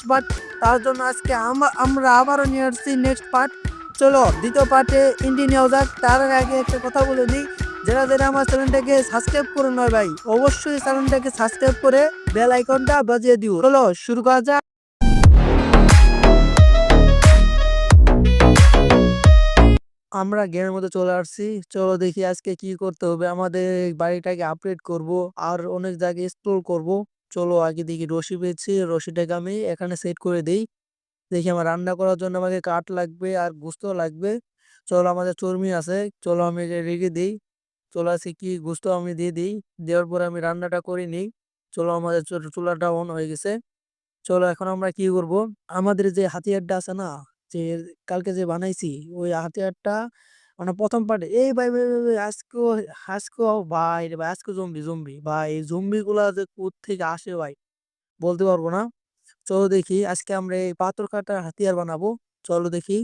Part. তার জন্য আজকে আমরা আবারও নিয়ে আসছি নেক্সট পার্ট। চলো দ্বিতীয় পার্টে এন্ট্রি নেওয়া যাক। তার আগে একটা কথা বলে দিই, যারা আমার চ্যানেলটাকে সাবস্ক্রাইব করে নয় ভাই, অবশ্যই চ্যানেলটাকে সাবস্ক্রাইব করে বেল আইকনটা বাজিয়ে দিও। চলো শুরু করা যাক। আমরা গেমের মধ্যে চলে আসছি। চলো দেখি আজকে কি করতে হবে। আমাদের এই বাড়িটাকে আপগ্রেড করব, আর অনেক জায়গায় এক্সপ্লোর করব। চলো আগে দেখি রশি পেয়েছি, রশিটাকে আমি এখানে সেট করে দেই। দেখি আমার রান্না করার জন্য আমাকে কাঠ লাগবে আর গোস্ত লাগবে। চলো আমাদের চর্বি আছে, চলো আমি এটা রেখে দিই। চলো আজকে কি গোস্ত আমি দিয়ে দিই, দেওয়ার পরে আমি রান্নাটা করে নিই। চলো আমাদের চুলাটা অন হয়ে গেছে। চলো এখন আমরা কি করব, আমাদের যে হাতিয়ারটা আছে না, যে কালকে যে বানাইছি, ওই হাতিয়ারটা মানে প্রথম পার্টে এই ভাই ভাই ভাই ভাই, আজকেও আজকেও ভাই রে ভাই, আজকে জম্বি জম্বি ভাই, এই জম্বি গুলা যে কোত্থেকে আসে ভাই বলতে পারবো না। চলো দেখি আজকে আমরা এই পাথর কাটার হাতিয়ার বানাবো। চলো দেখি